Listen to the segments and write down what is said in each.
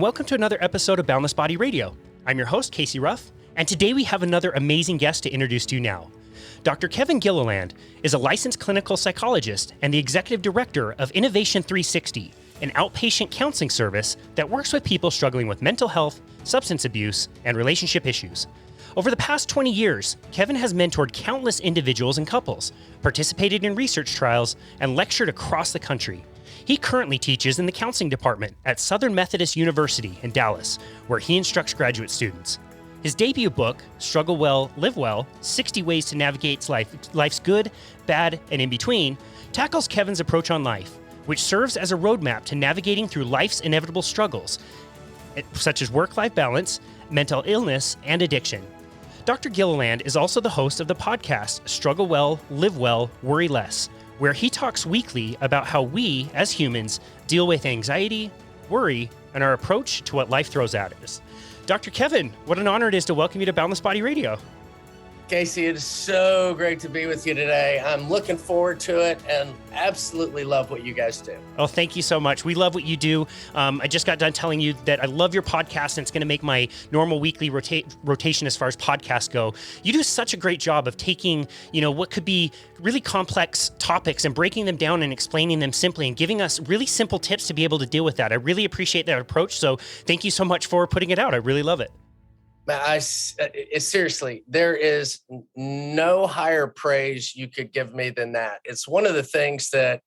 welcome to another episode of Boundless Body Radio. I'm your host, Casey Ruff, and today we have another amazing guest to introduce to you now. Dr. Kevin Gilliland is a licensed clinical psychologist and the executive director of Innovation 360, an outpatient counseling service that works with people struggling with mental health, substance abuse, and relationship issues. Over the past 20 years, Kevin has mentored countless individuals and couples, participated in research trials, and lectured across the country. He currently teaches in the counseling department at Southern Methodist University in Dallas, where he instructs graduate students. His debut book, Struggle Well, Live Well, 60 Ways to Navigate Life's Good, Bad, and In Between, tackles Kevin's approach on life, which serves as a roadmap to navigating through life's inevitable struggles, such as work-life balance, mental illness, and addiction. Dr. Gilliland is also the host of the podcast, Struggle Well, Live Well, Worry Less, where he talks weekly about how we, as humans, deal with anxiety, worry, and our approach to what life throws at us. Dr. Kevin, what an honor it is to welcome you to Boundless Body Radio. Casey, it is so great to be with you today. I'm looking forward to it and absolutely love what you guys do. Oh, thank you so much. We love what you do. I just got done telling you that I love your podcast, and it's going to make my normal weekly rotation as far as podcasts go. You do such a great job of taking, what could be really complex topics and breaking them down and explaining them simply and giving us really simple tips to be able to deal with that. I really appreciate that approach. So thank you so much for putting it out. I really love it. Seriously, there is no higher praise you could give me than that. It's one of the things that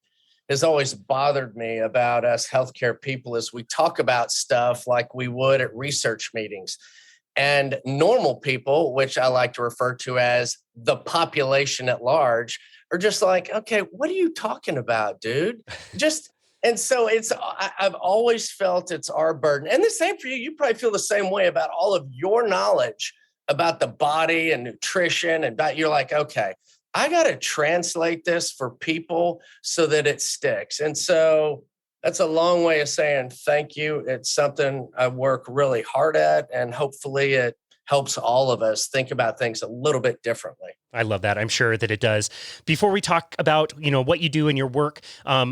has always bothered me about us healthcare people is we talk about stuff like we would at research meetings. And normal people, which I like to refer to as the population at large, are just like, okay, what are you talking about, dude? And so I've always felt it's our burden. And the same for you. You probably feel the same way about all of your knowledge about the body and nutrition. And you're like, okay, I got to translate this for people so that it sticks. And so that's a long way of saying thank you. It's something I work really hard at, and hopefully it helps all of us think about things a little bit differently. I love that. I'm sure that it does. Before we talk about, what you do in your work,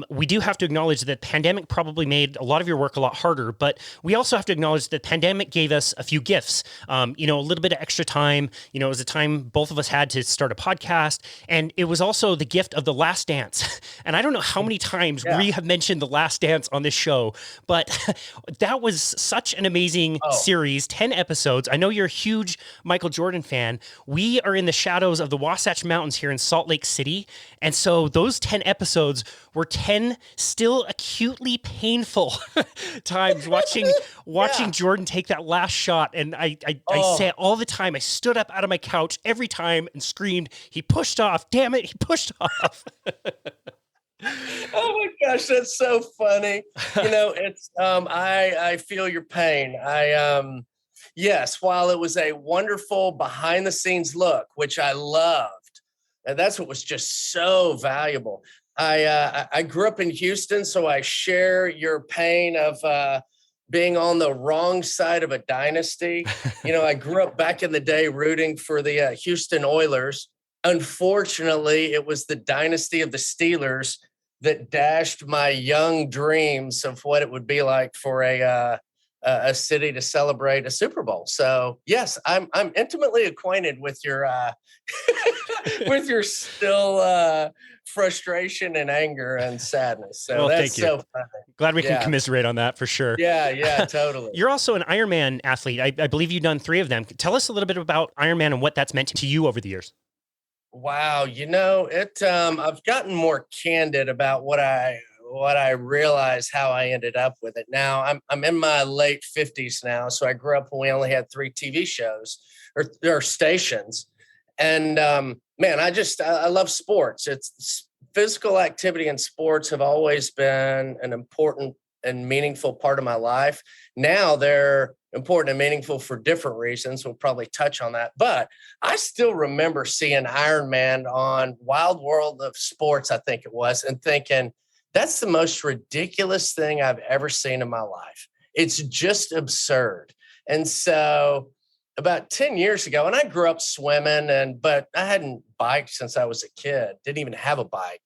we do have to acknowledge that pandemic probably made a lot of your work a lot harder, but we also have to acknowledge that pandemic gave us a few gifts, a little bit of extra time. It was a time both of us had to start a podcast, and it was also the gift of The Last Dance. And I don't know how many times we have mentioned The Last Dance on this show, but that was such an amazing series, 10 episodes. I know you're a huge Michael Jordan fan. We are in the shadows of the Wasatch Mountains here in Salt Lake City. And so those 10 episodes were 10 still acutely painful times watching Jordan take that last shot. And I say it all the time. I stood up out of my couch every time and screamed, he pushed off. Damn it, he pushed off. Oh my gosh, that's so funny. It's I feel your pain. Yes, while it was a wonderful behind the scenes look, which I loved, and that's what was just so valuable. I grew up in Houston, so I share your pain of being on the wrong side of a dynasty. I grew up back in the day rooting for the Houston Oilers. Unfortunately, it was the dynasty of the Steelers that dashed my young dreams of what it would be like for a city to celebrate a Super Bowl. So yes, I'm intimately acquainted with your with your still frustration and anger and sadness. So that's so funny. Glad we can commiserate on that for sure. Yeah, totally. You're also an Ironman athlete. I believe you've done 3 of them. Tell us a little bit about Ironman and what that's meant to you over the years. Wow, I've gotten more candid about what I realized how I ended up with it. Now I'm in my late 50s now. So I grew up when we only had 3 TV shows or stations. And man, I love sports. It's physical activity and sports have always been an important and meaningful part of my life. Now they're important and meaningful for different reasons. We'll probably touch on that. But I still remember seeing Iron Man on Wild World of Sports, I think it was, and thinking, that's the most ridiculous thing I've ever seen in my life. It's just absurd. And so about 10 years ago, and I grew up swimming, but I hadn't biked since I was a kid, didn't even have a bike.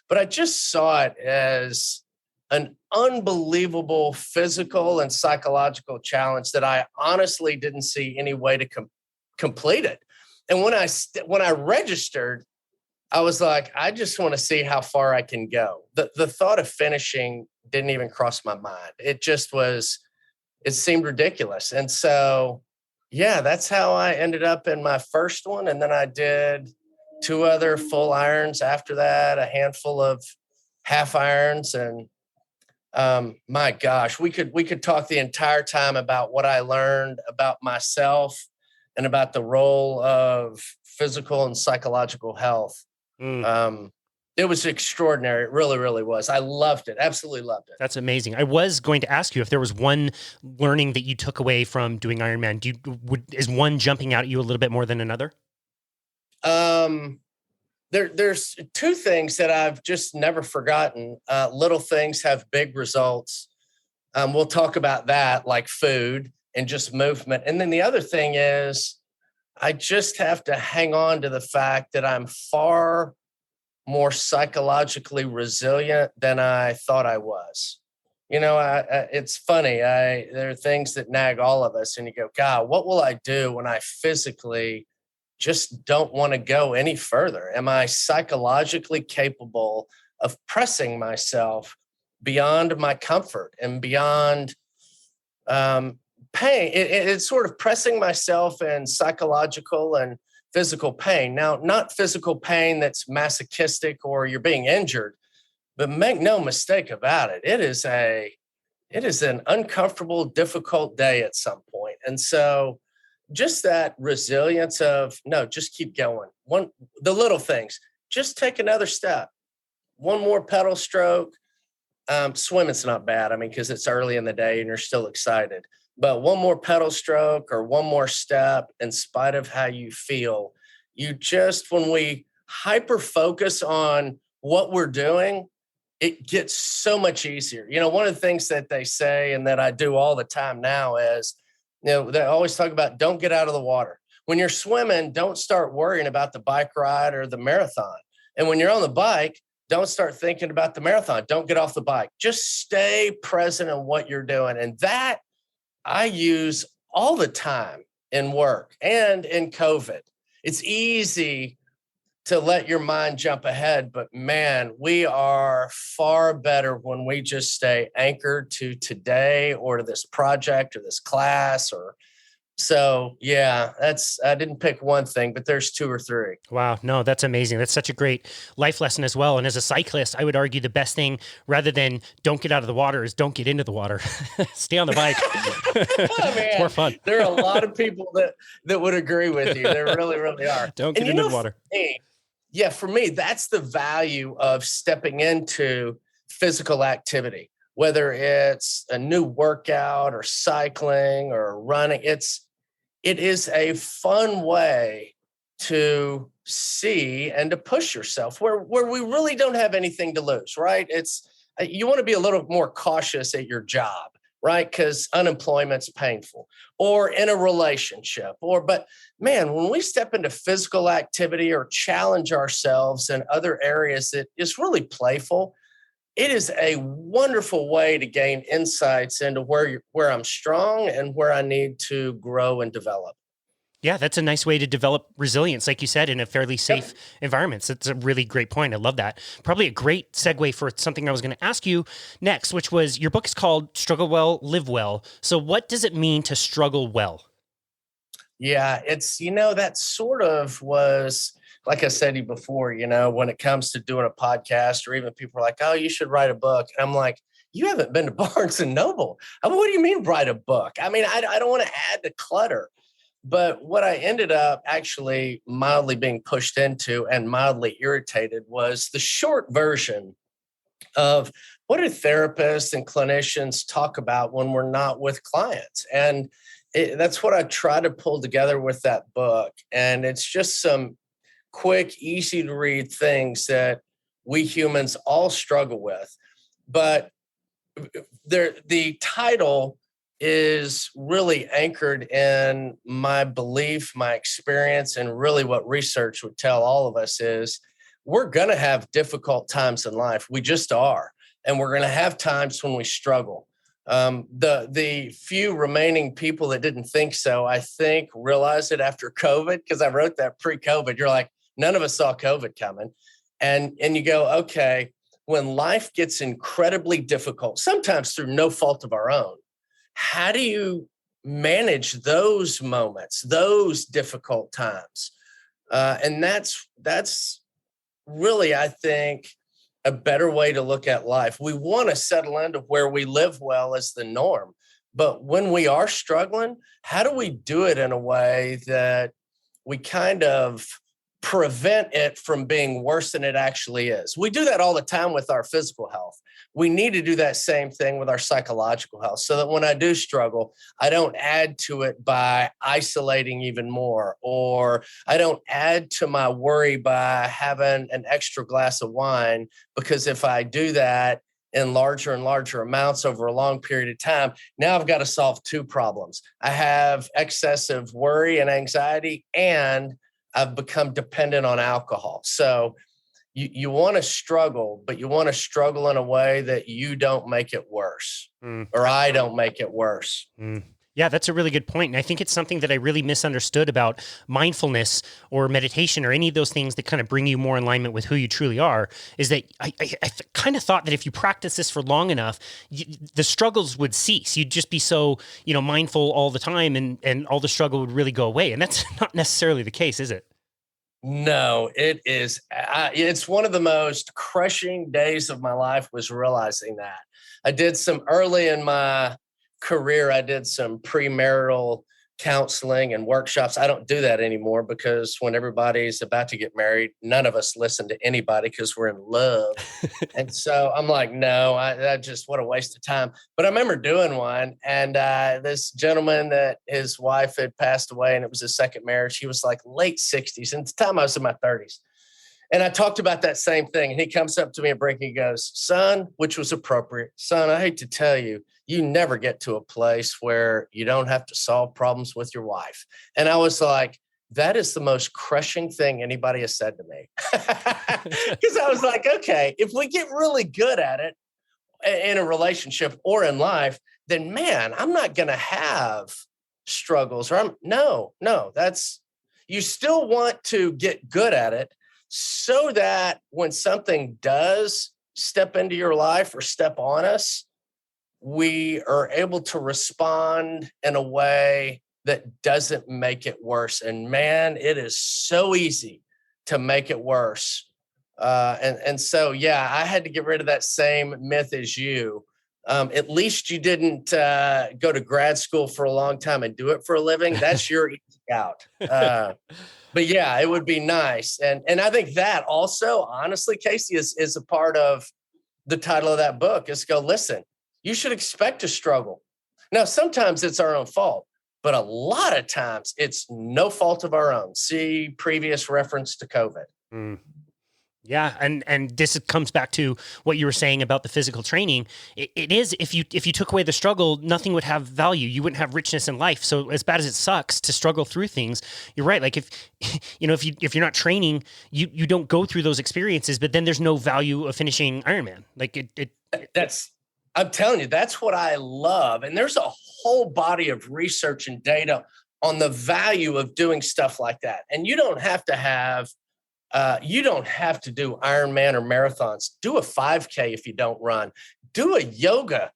But I just saw it as an unbelievable physical and psychological challenge that I honestly didn't see any way to complete it. And when I registered, I was like, I just want to see how far I can go. The thought of finishing didn't even cross my mind. It seemed ridiculous. And so, yeah, that's how I ended up in my first one. And then I did 2 other full irons after that, a handful of half irons. And my gosh, we could talk the entire time about what I learned about myself and about the role of physical and psychological health. It was extraordinary. It really, really was. I loved it. Absolutely loved it. That's amazing. I was going to ask you if there was one learning that you took away from doing Ironman. Is one jumping out at you a little bit more than another? There's 2 things that I've just never forgotten. Little things have big results. We'll talk about that, like food and just movement. And then the other thing is, I just have to hang on to the fact that I'm far more psychologically resilient than I thought I was. It's funny. There are things that nag all of us, and you go, God, what will I do when I physically just don't want to go any further? Am I psychologically capable of pressing myself beyond my comfort and beyond pain? It's sort of pressing myself in psychological and physical pain. Now, not physical pain that's masochistic or you're being injured, but make no mistake about it. It is an uncomfortable, difficult day at some point. And so just that resilience of, no, just keep going. The little things, just take another step, one more pedal stroke. Swimming's not bad. I mean, because it's early in the day and you're still excited. But one more pedal stroke or one more step, in spite of how you feel, when we hyper focus on what we're doing, it gets so much easier. One of the things that they say and that I do all the time now is, they always talk about don't get out of the water. When you're swimming, don't start worrying about the bike ride or the marathon. And when you're on the bike, don't start thinking about the marathon. Don't get off the bike. Just stay present in what you're doing. And that I use all the time in work and in COVID. It's easy to let your mind jump ahead, but man, we are far better when we just stay anchored to today or to this project or this class So yeah, I didn't pick one thing, but there's 2 or 3. Wow. No, that's amazing. That's such a great life lesson as well. And as a cyclist, I would argue the best thing rather than don't get out of the water is don't get into the water. Stay on the bike. Oh, man, it's more fun. There are a lot of people that would agree with you. There really, really are. Don't get into the water. For me, that's the value of stepping into physical activity, whether it's a new workout or cycling or running. It is a fun way to see and to push yourself where we really don't have anything to lose, right? You want to be a little more cautious at your job, right? Because unemployment's painful, or in a relationship, but man, when we step into physical activity or challenge ourselves in other areas that is really playful, it is a wonderful way to gain insights into where I'm strong and where I need to grow and develop. Yeah, that's a nice way to develop resilience, like you said, in a fairly safe environment. So it's a really great point. I love that. Probably a great segue for something I was going to ask you next, which was your book is called Struggle Well, Live Well. So what does it mean to struggle well? Yeah, that sort of was, like I said to you before, when it comes to doing a podcast or even people are like, oh, you should write a book. And I'm like, you haven't been to Barnes and Noble. I mean, what do you mean write a book? I mean, I don't want to add to clutter. But what I ended up actually mildly being pushed into and mildly irritated was the short version of what do therapists and clinicians talk about when we're not with clients. And that's what I try to pull together with that book. And it's just some quick, easy to read things that we humans all struggle with. But the title is really anchored in my belief, my experience, and really what research would tell all of us is we're going to have difficult times in life. We just are. and we're going to have times when we struggle. The few remaining people that didn't think so, I think, realized it after COVID, because I wrote that pre-COVID. You're like, none of us saw COVID coming. And you go, okay, when life gets incredibly difficult, sometimes through no fault of our own, how do you manage those moments, those difficult times? And that's really, I think, a better way to look at life. We want to settle into where we live well as the norm. But when we are struggling, how do we do it in a way that we kind of prevent it from being worse than it actually is? We do that all the time with our physical health. We need to do that same thing with our psychological health, so that when I do struggle, I don't add to it by isolating even more, or I don't add to my worry by having an extra glass of wine, because if I do that in larger and larger amounts over a long period of time, now I've got to solve two problems. I have excessive worry and anxiety, and I've become dependent on alcohol. So you want to struggle, but you want to struggle in a way that you don't make it worse, or I don't make it worse. Yeah, that's a really good point. And I think it's something that I really misunderstood about mindfulness or meditation or any of those things that kind of bring you more in alignment with who you truly are, is that I kind of thought that if you practice this for long enough, the struggles would cease. You'd just be so, mindful all the time, and all the struggle would really go away. And that's not necessarily the case, is it? No, it is. It's one of the most crushing days of my life, was realizing that. I did some early in my career, I did some premarital counseling and workshops. I don't do that anymore, because when everybody's about to get married, none of us listen to anybody because we're in love. And so I'm like, no, I just, what a waste of time. But I remember doing one, and this gentleman, that his wife had passed away, and it was his second marriage. He was like late 60s. And at the time I was in my 30s. And I talked about that same thing. And he comes up to me and he goes, son, which was appropriate. Son, I hate to tell you, you never get to a place where you don't have to solve problems with your wife. And I was like, that is the most crushing thing anybody has said to me. Because I was like, okay, if we get really good at it in a relationship or in life, then man, I'm not going to have struggles. No, that's, you still want to get good at it, so that when something does step into your life or step on us, we are able to respond in a way that doesn't make it worse. And man, it is so easy to make it worse. And so, yeah, I had to get rid of that same myth as you. At least you didn't go to grad school for a long time and do it for a living. That's your easy out. But yeah, it would be nice. And I think that also, honestly, Casey, is a part of the title of that book, is go, listen, you should expect to struggle. Now, sometimes it's our own fault, but a lot of times it's no fault of our own. See previous reference to COVID. Yeah, and this comes back to what you were saying about the physical training. It is, if you took away the struggle, nothing would have value. You wouldn't have richness in life. So as bad as it sucks to struggle through things, you're right. Like if you're not training, you don't go through those experiences. But then there's no value of finishing Ironman. Like that's, I'm telling you, that's what I love. And there's a whole body of research and data on the value of doing stuff like that. And you don't have to do Ironman or marathons. Do a 5K if you don't run. Do a yoga.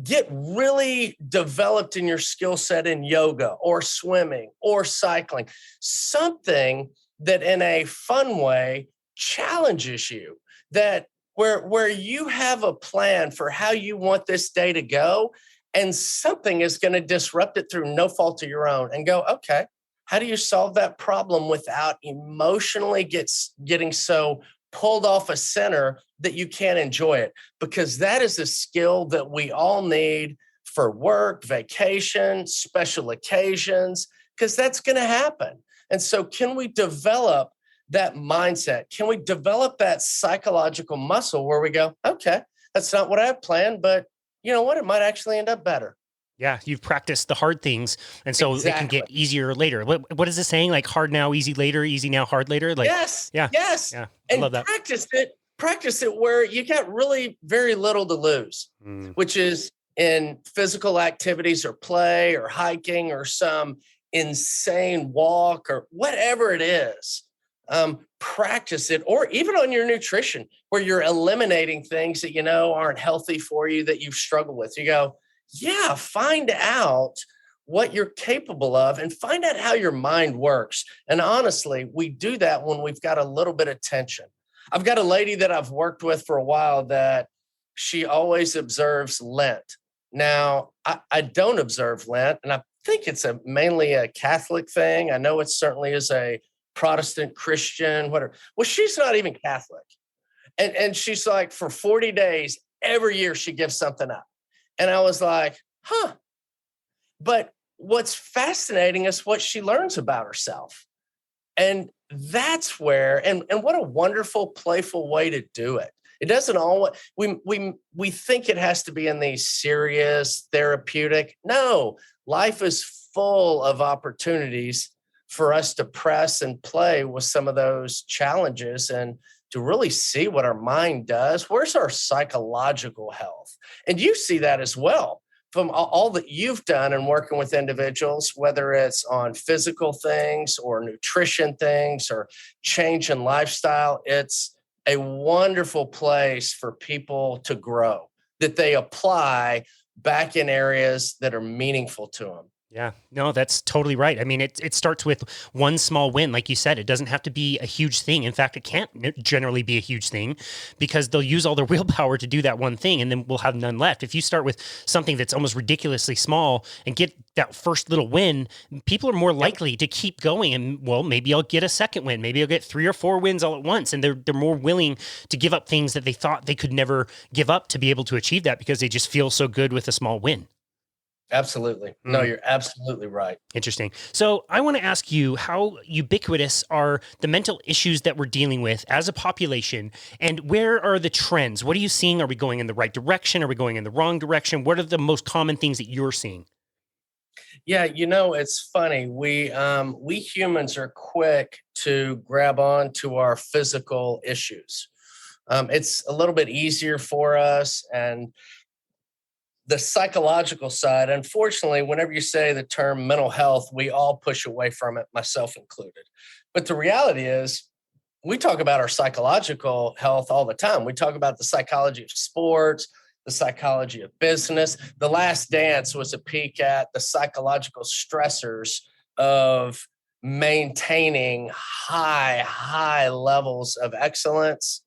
Get really developed in your skill set in yoga or swimming or cycling. Something that in a fun way challenges you, that where you have a plan for how you want this day to go, and something is going to disrupt it through no fault of your own, and go, okay, how do you solve that problem without emotionally getting so pulled off a center that you can't enjoy it? Because that is a skill that we all need for work, vacation, special occasions, because that's going to happen. And so can we develop that mindset? Can we develop that psychological muscle where we go, okay, that's not what I have planned, but you know what? It might actually end up better. Yeah, you've practiced the hard things, and so Exactly. It can get easier later. What is this saying? Like hard now, easy later, easy now, hard later? Like, yes, yeah, yes. yeah, I And love that. practice it practice it where you got really very little to lose, which is in physical activities or play or hiking or some insane walk or whatever it is. Practice it, or even on your nutrition where you're eliminating things that you know aren't healthy for you that you've struggled with. You go, yeah, find out what you're capable of and find out how your mind works. And honestly, we do that when we've got a little bit of tension. I've got a lady that I've worked with for a while that she always observes Lent. Now, I don't observe Lent, and I think it's mainly a Catholic thing. I know it certainly is a Protestant Christian, whatever. Well, she's not even Catholic. And she's like, for 40 days, every year she gives something up. And I was like, huh. But what's fascinating is what she learns about herself. And that's where, and what a wonderful, playful way to do it. It doesn't always, we think it has to be in these serious, therapeutic. No, life is full of opportunities for us to press and play with some of those challenges and to really see what our mind does. Where's our psychological health? And you see that as well from all that you've done and working with individuals, whether it's on physical things or nutrition things or change in lifestyle. It's a wonderful place for people to grow, that they apply back in areas that are meaningful to them. Yeah, no, that's totally right. I mean, it starts with one small win. Like you said, it doesn't have to be a huge thing. In fact, it can't generally be a huge thing because they'll use all their willpower to do that one thing and then we'll have none left. If you start with something that's almost ridiculously small and get that first little win, people are more likely to keep going and, well, maybe I'll get a second win. Maybe I'll get 3 or 4 wins all at once. And they're more willing to give up things that they thought they could never give up to be able to achieve that because they just feel so good with a small win. Absolutely. No, you're absolutely right. Interesting. So I want to ask you, how ubiquitous are the mental issues that we're dealing with as a population, and where are the trends? What are you seeing? Are we going in the right direction? Are we going in the wrong direction? What are the most common things that you're seeing? Yeah, it's funny. We humans are quick to grab on to our physical issues. It's a little bit easier for us, and the psychological side, unfortunately, whenever you say the term mental health, we all push away from it, myself included. But the reality is, we talk about our psychological health all the time. We talk about the psychology of sports, the psychology of business. The Last Dance was a peek at the psychological stressors of maintaining high levels of excellence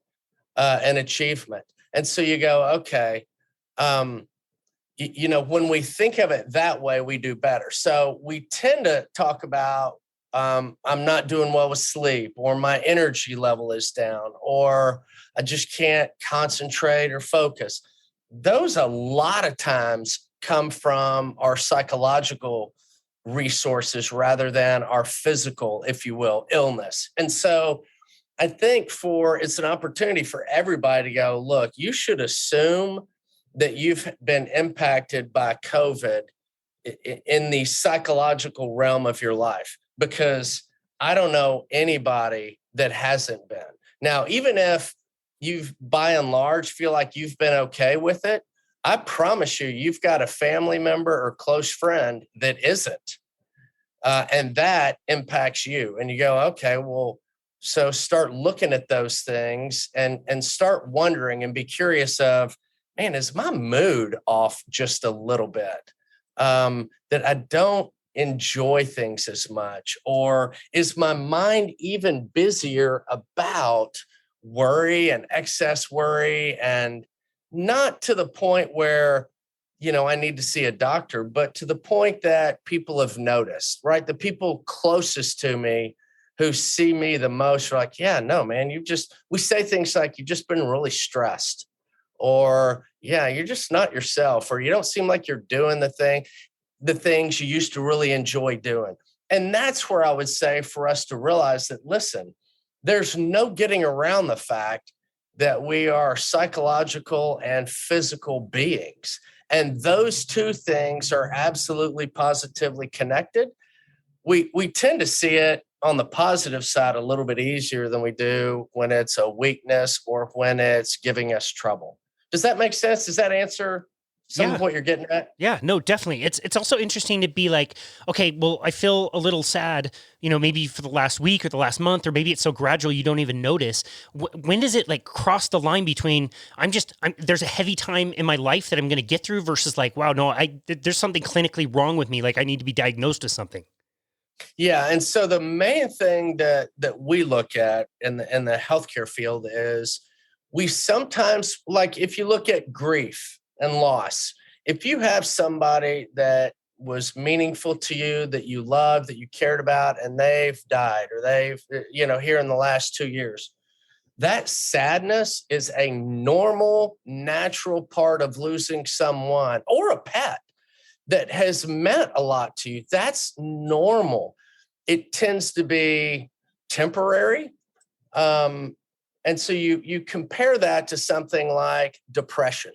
and achievement. And so you go, okay, when we think of it that way, we do better. So we tend to talk about, I'm not doing well with sleep, or my energy level is down, or I just can't concentrate or focus. Those a lot of times come from our psychological resources rather than our physical, if you will, illness. And so I think it's an opportunity for everybody to go, look, you should assume that you've been impacted by COVID in the psychological realm of your life, because I don't know anybody that hasn't been. Now, even if you've by and large feel like you've been okay with it, I promise you've got a family member or close friend that isn't. And that impacts you. And you go, okay, well, so start looking at those things and start wondering and be curious of, man, is my mood off just a little bit? That I don't enjoy things as much? Or is my mind even busier about worry and excess worry, and not to the point where, I need to see a doctor, but to the point that people have noticed, right? The people closest to me who see me the most are like, yeah, no, man, we say things like, you've just been really stressed. Or, yeah, you're just not yourself, or you don't seem like you're doing the things you used to really enjoy doing. And that's where I would say for us to realize that, listen, there's no getting around the fact that we are psychological and physical beings. And those two things are absolutely positively connected. We tend to see it on the positive side a little bit easier than we do when it's a weakness or when it's giving us trouble. Does that make sense? Does that answer some of Yeah. what you're getting at? Yeah, no, definitely. It's also interesting to be like, okay, well, I feel a little sad, maybe for the last week or the last month, or maybe it's so gradual you don't even notice. When does it like cross the line between there's a heavy time in my life that I'm going to get through versus like, wow, no, there's something clinically wrong with me, like I need to be diagnosed with something. Yeah, and so the main thing that we look at in the healthcare field is we sometimes, like if you look at grief and loss, if you have somebody that was meaningful to you, that you loved, that you cared about, and they've died or they've, here in the last 2 years, that sadness is a normal, natural part of losing someone or a pet that has meant a lot to you. That's normal. It tends to be temporary. And so you compare that to something like depression,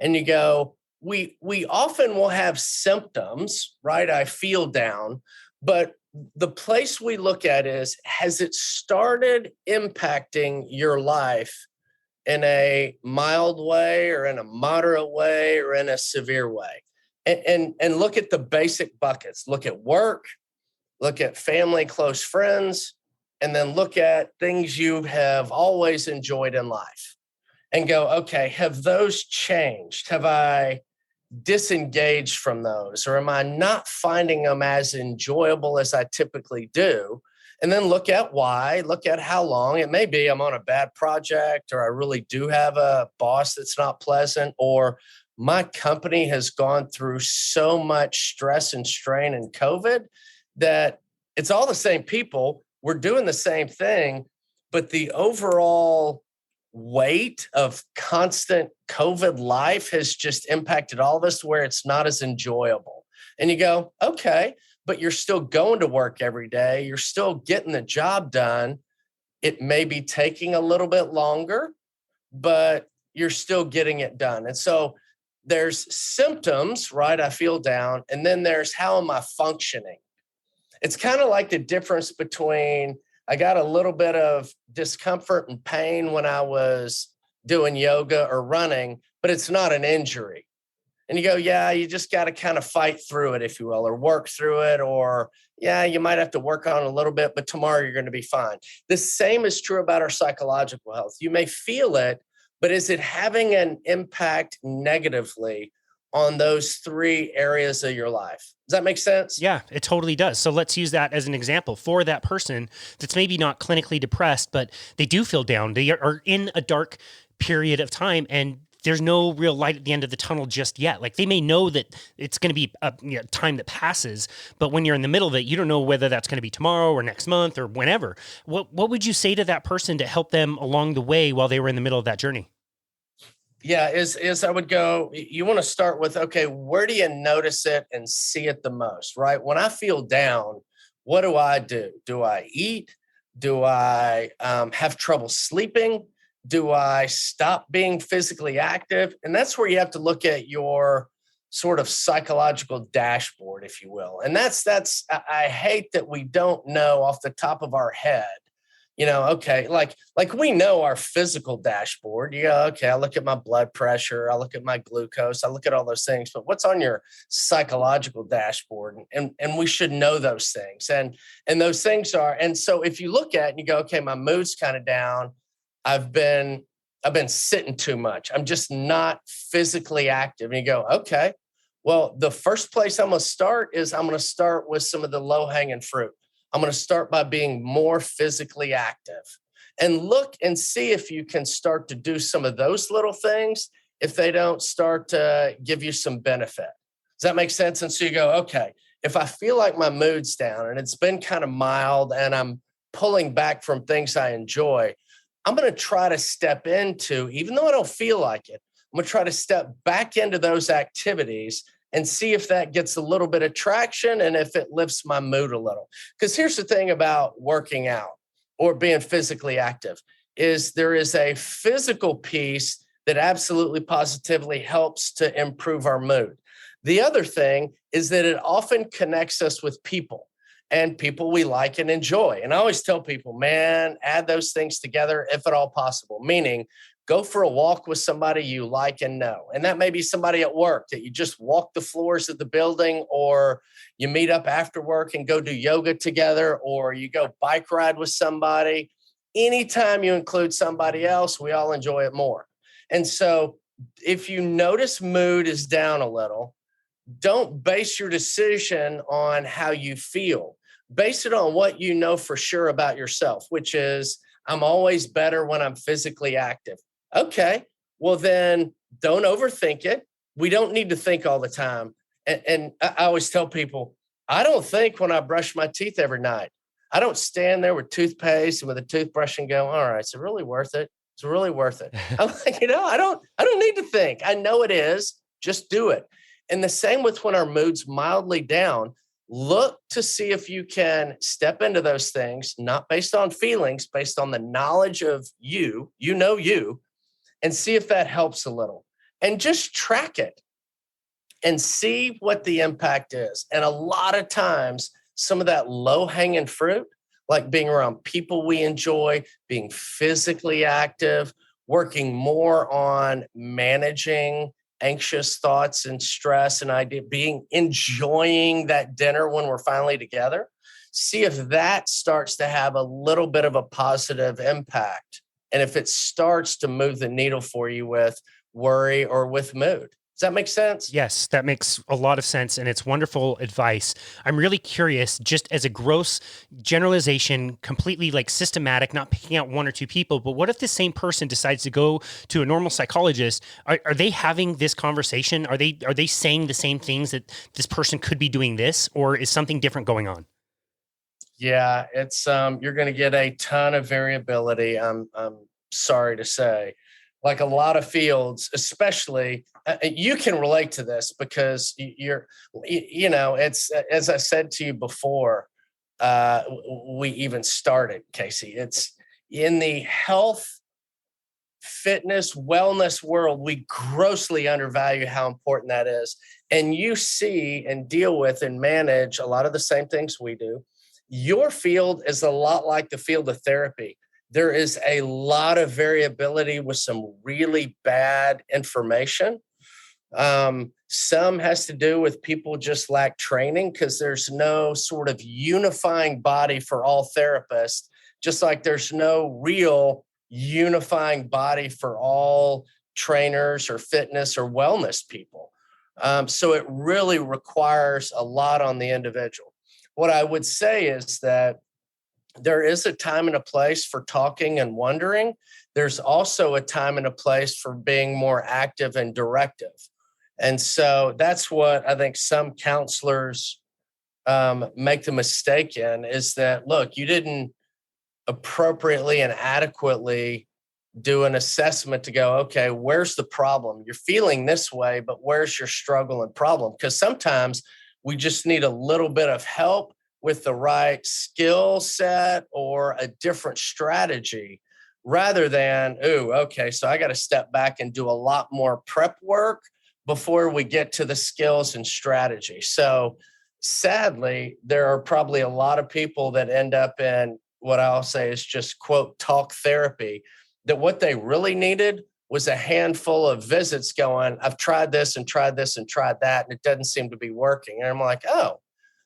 and you go, we often will have symptoms, right? I feel down, but the place we look at is, has it started impacting your life in a mild way or in a moderate way or in a severe way? And look at the basic buckets. Look at work, look at family, close friends, and then look at things you have always enjoyed in life and go, okay, have those changed? Have I disengaged from those? Or am I not finding them as enjoyable as I typically do? And then look at why, look at how long. It may be I'm on a bad project, or I really do have a boss that's not pleasant, or my company has gone through so much stress and strain in COVID that it's all the same people. We're doing the same thing, but the overall weight of constant COVID life has just impacted all of us where it's not as enjoyable. And you go, okay, but you're still going to work every day. You're still getting the job done. It may be taking a little bit longer, but you're still getting it done. And so there's symptoms, right? I feel down. And then there's, how am I functioning? It's kind of like the difference between, I got a little bit of discomfort and pain when I was doing yoga or running, but it's not an injury. And you go, yeah, you just got to kind of fight through it, if you will, or work through it, or yeah, you might have to work on it a little bit, but tomorrow you're going to be fine. The same is true about our psychological health. You may feel it, but is it having an impact negatively on those three areas of your life? Does that make sense? Yeah, it totally does. So let's use that as an example for that person that's maybe not clinically depressed, but they do feel down. They are in a dark period of time, and there's no real light at the end of the tunnel just yet. Like, they may know that it's going to be a time that passes, but when you're in the middle of it, you don't know whether that's going to be tomorrow or next month or whenever. What would you say to that person to help them along the way while they were in the middle of that journey? Yeah, is I would go, you want to start with, okay, where do you notice it and see it the most, right? When I feel down, what do? Do I eat? Do I have trouble sleeping? Do I stop being physically active? And that's where you have to look at your sort of psychological dashboard, if you will. And I hate that we don't know off the top of our head, okay, like we know our physical dashboard. You go, okay, I look at my blood pressure, I look at my glucose, I look at all those things, but what's on your psychological dashboard? And we should know those things. And those things are, and so if you look at it and you go, okay, my mood's kind of down, I've been sitting too much, I'm just not physically active. And you go, okay, well, the first place I'm going to start with some of the low-hanging fruit. I'm going to start by being more physically active, and look and see if you can start to do some of those little things, if they don't start to give you some benefit. Does that make sense? And so you go, okay, if I feel like my mood's down and it's been kind of mild and I'm pulling back from things I enjoy, I'm going to try to step into, even though I don't feel like it, I'm going to try to step back into those activities and see if that gets a little bit of traction and if it lifts my mood a little. Because here's the thing about working out or being physically active, is there is a physical piece that absolutely positively helps to improve our mood. The other thing is that it often connects us with people. and people we like and enjoy. And I always tell people, man, add those things together if at all possible, meaning go for a walk with somebody you like and know. And that may be somebody at work that you just walk the floors of the building, or you meet up after work and go do yoga together, or you go bike ride with somebody. Anytime you include somebody else, we all enjoy it more. And so if you notice mood is down a little, don't base your decision on how you feel. Base it on what you know for sure about yourself, which is I'm always better when I'm physically active. Okay, well then don't overthink it. We don't need to think all the time. And I always tell people, I don't think when I brush my teeth every night. I don't stand there with toothpaste and with a toothbrush and go, all right, is it really worth it? It's really worth it. I'm like, I don't need to think. I know it is. Just do it. And the same with when our mood's mildly down, look to see if you can step into those things, not based on feelings, based on the knowledge of you, and see if that helps a little. And just track it and see what the impact is. And a lot of times, some of that low-hanging fruit, like being around people we enjoy, being physically active, working more on managing anxious thoughts and stress and enjoying that dinner when we're finally together. See if that starts to have a little bit of a positive impact. And if it starts to move the needle for you with worry or with mood. Does that make sense? Yes, that makes a lot of sense, and it's wonderful advice. I'm really curious, just as a gross generalization, completely like systematic, not picking out one or two people, but what if the same person decides to go to a normal psychologist? Are they having this conversation? Are they saying the same things, that this person could be doing this, or is something different going on? Yeah, it's you're going to get a ton of variability. I'm sorry to say, like a lot of fields, especially you can relate to this because it's as I said to you before, we even started, Casey. It's in the health, fitness, wellness world, we grossly undervalue how important that is. And you see and deal with and manage a lot of the same things we do. Your field is a lot like the field of therapy. There is a lot of variability with some really bad information. Some has to do with people just lack training because there's no sort of unifying body for all therapists, just like there's no real unifying body for all trainers or fitness or wellness people. So it really requires a lot on the individual. What I would say is that there is a time and a place for talking and wondering. There's also a time and a place for being more active and directive. And so that's what I think some counselors make the mistake in, is that, look, you didn't appropriately and adequately do an assessment to go, okay, where's the problem? You're feeling this way, but where's your struggle and problem? Because sometimes we just need a little bit of help with the right skill set or a different strategy, rather than, ooh, okay, so I got to step back and do a lot more prep work before we get to the skills and strategy. So sadly, there are probably a lot of people that end up in what I'll say is just, quote, talk therapy, that what they really needed was a handful of visits going, I've tried this and tried this and tried that, and it doesn't seem to be working. And I'm like, oh,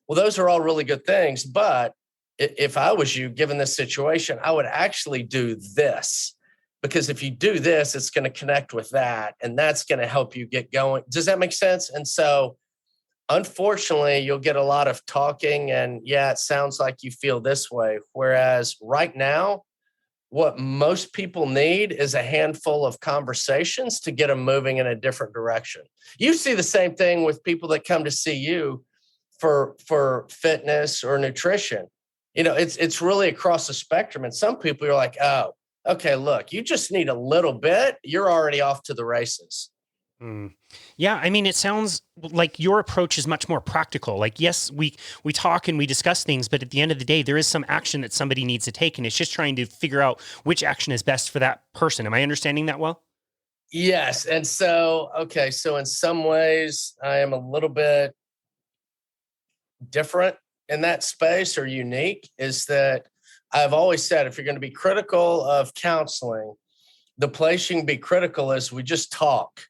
well, those are all really good things. But if I was you, given this situation, I would actually do this. Because if you do this, it's going to connect with that, and that's going to help you get going. Does that make sense? And so, unfortunately, you'll get a lot of talking and, yeah, it sounds like you feel this way. Whereas right now, what most people need is a handful of conversations to get them moving in a different direction. You see the same thing with people that come to see you for fitness or nutrition. It's really across the spectrum. And some people are like, oh, okay, look, you just need a little bit. You're already off to the races. Yeah, I mean, it sounds like your approach is much more practical. Like, yes, we talk and we discuss things, but at the end of the day, there is some action that somebody needs to take, and it's just trying to figure out which action is best for that person. Am I understanding that well? Yes. And so, okay, so in some ways, I am a little bit different in that space are unique is that I've always said, if you're going to be critical of counseling, the place you can be critical is we just talk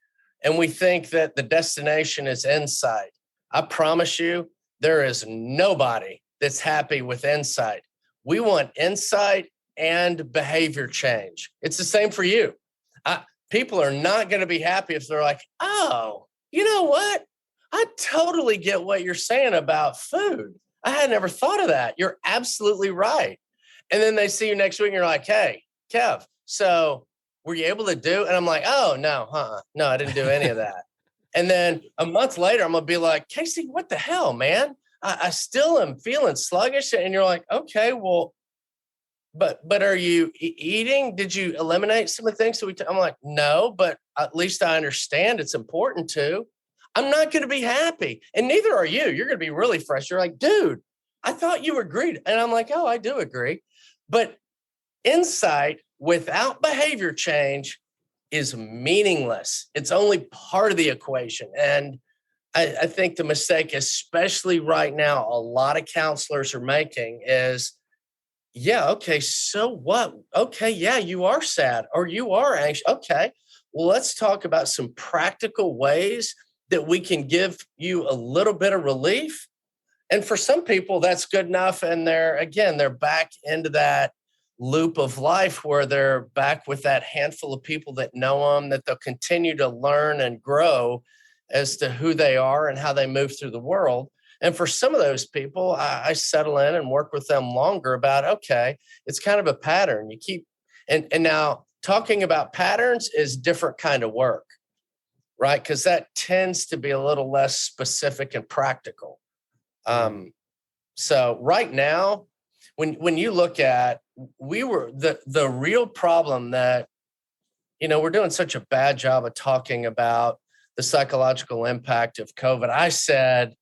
and we think that the destination is insight. I promise you, there is nobody that's happy with insight. We want insight and behavior change. It's the same for you. People are not going to be happy if they're like, oh, you know what? I totally get what you're saying about food. I had never thought of that. You're absolutely right. And then they see you next week and you're like, hey, Kev, so were you able to do? And I'm like, oh, no, no, I didn't do any of that. And then a month later, I'm going to be like, Casey, what the hell, man? I still am feeling sluggish. And you're like, okay, well, but are you eating? Did you eliminate some of the things that I'm like, no, but at least I understand it's important to. I'm not going to be happy. And neither are you. You're going to be really fresh. You're like, dude, I thought you agreed. And I'm like, oh, I do agree. But insight without behavior change is meaningless. It's only part of the equation. And I think the mistake, especially right now, a lot of counselors are making is, yeah, okay, so what? Okay, yeah, you are sad or you are anxious. Okay, well, let's talk about some practical ways that we can give you a little bit of relief. And for some people, that's good enough. And they're back into that loop of life where they're back with that handful of people that know them, that they'll continue to learn and grow as to who they are and how they move through the world. And for some of those people, I settle in and work with them longer about, okay, it's kind of a pattern. You keep, and now talking about patterns is different kind of work, right? Because that tends to be a little less specific and practical. So right now, when you look at, the real problem that, we're doing such a bad job of talking about the psychological impact of COVID. I said,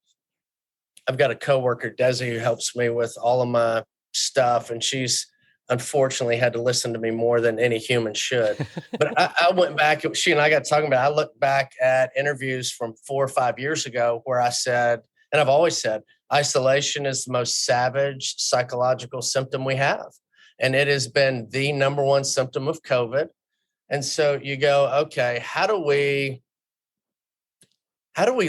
I've got a coworker, Desi, who helps me with all of my stuff, and she's unfortunately had to listen to me more than any human should. But I went back, she and I got talking about, I looked back at interviews from 4 or 5 years ago where I said, and I've always said, isolation is the most savage psychological symptom we have. And it has been the number one symptom of COVID. And so you go, okay, how do we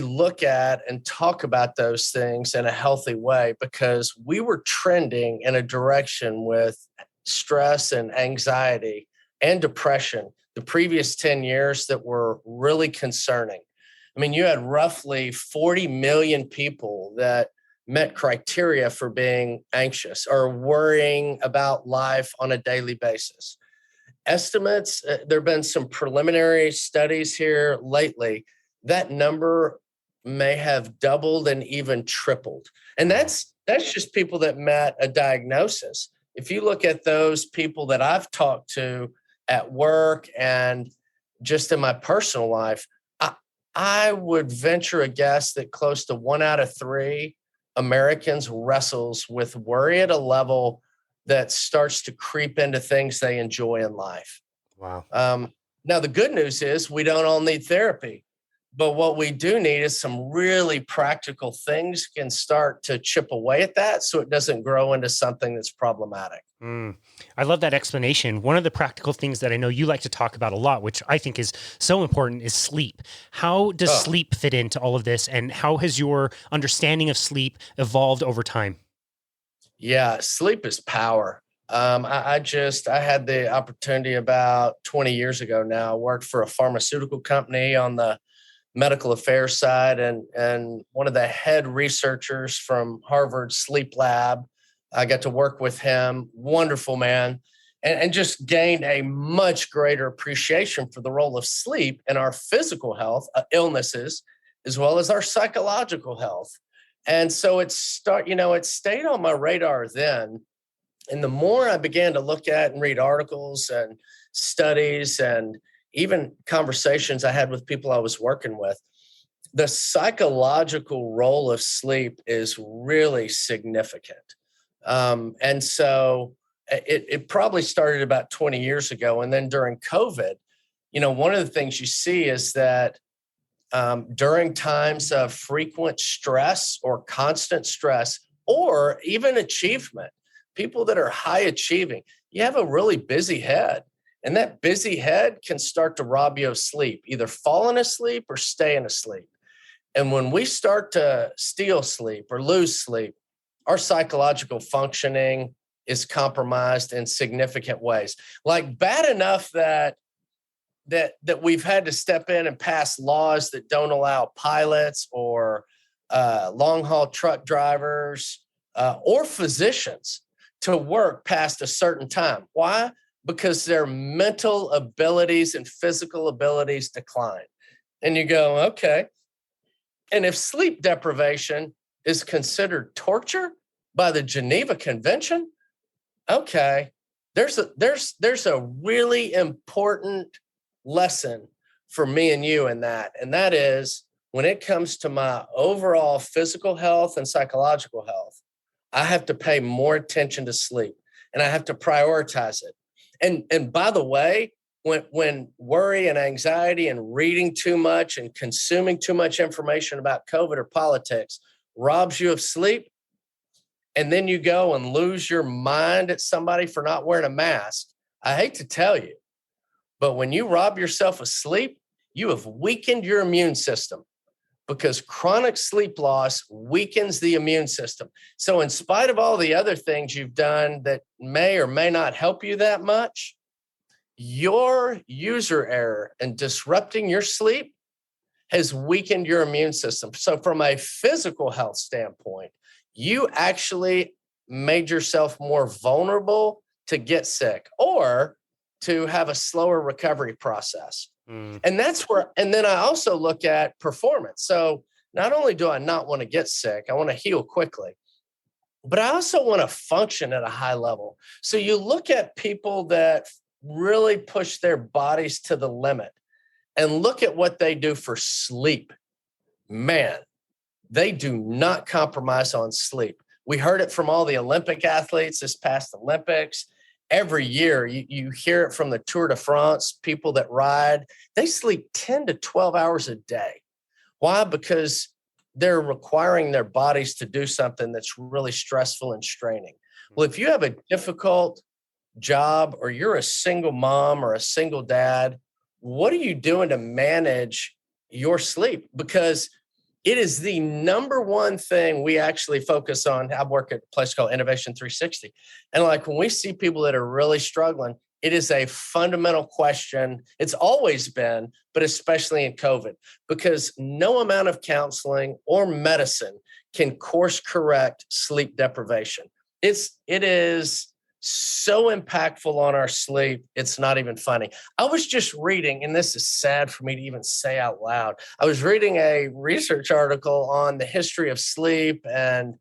look at and talk about those things in a healthy way? Because we were trending in a direction with stress and anxiety and depression the previous 10 years that were really concerning. I mean, you had roughly 40 million people that met criteria for being anxious or worrying about life on a daily basis. Estimates, there have been some preliminary studies here lately, that number may have doubled and even tripled. And that's just people that met a diagnosis. If you look at those people that I've talked to at work and just in my personal life, I would venture a guess that close to 1 out of 3 Americans wrestles with worry at a level that starts to creep into things they enjoy in life. Wow. Now, the good news is we don't all need therapy. But what we do need is some really practical things can start to chip away at that so it doesn't grow into something that's problematic. I love that explanation. One of the practical things that I know you like to talk about a lot, which I think is so important, is sleep. How does sleep fit into all of this, and how has your understanding of sleep evolved over time? Yeah, sleep is power. I had the opportunity about 20 years ago now. I worked for a pharmaceutical company on the medical affairs side, and one of the head researchers from Harvard Sleep Lab. I got to work with him. Wonderful man. And just gained a much greater appreciation for the role of sleep in our physical health, illnesses, as well as our psychological health. And so it stayed on my radar then. And the more I began to look at and read articles and studies and even conversations I had with people I was working with, the psychological role of sleep is really significant. And so it probably started about 20 years ago. And then during COVID, one of the things you see is that during times of frequent stress or constant stress, or even achievement. People that are high achieving, you have a really busy head. And that busy head can start to rob you of sleep, either falling asleep or staying asleep. And when we start to steal sleep or lose sleep, our psychological functioning is compromised in significant ways. Like bad enough that we've had to step in and pass laws that don't allow pilots or long haul truck drivers or physicians to work past a certain time. Why? Because their mental abilities and physical abilities decline. And you go, okay. And if sleep deprivation is considered torture by the Geneva Convention, okay, there's a really important lesson for me and you in that. And that is, when it comes to my overall physical health and psychological health, I have to pay more attention to sleep and I have to prioritize it. And by the way, when worry and anxiety and reading too much and consuming too much information about COVID or politics robs you of sleep, and then you go and lose your mind at somebody for not wearing a mask, I hate to tell you, but when you rob yourself of sleep, you have weakened your immune system, because chronic sleep loss weakens the immune system. So in spite of all the other things you've done that may or may not help you that much, your user error in disrupting your sleep has weakened your immune system. So from a physical health standpoint, you actually made yourself more vulnerable to get sick or to have a slower recovery process. And that's where, and then I also look at performance. So not only do I not want to get sick, I want to heal quickly, but I also want to function at a high level. So you look at people that really push their bodies to the limit and look at what they do for sleep. Man, they do not compromise on sleep. We heard it from all the Olympic athletes this past Olympics. Every year, you hear it from the Tour de France, people that ride, they sleep 10 to 12 hours a day. Why? Because they're requiring their bodies to do something that's really stressful and straining. Well, if you have a difficult job or you're a single mom or a single dad, what are you doing to manage your sleep? Because it is the number one thing we actually focus on. I work at a place called Innovation 360. And like when we see people that are really struggling, it is a fundamental question. It's always been, but especially in COVID, because no amount of counseling or medicine can course correct sleep deprivation. It is so impactful on our sleep. It's not even funny. I was just reading, and this is sad for me to even say out loud. I was reading a research article on the history of sleep, and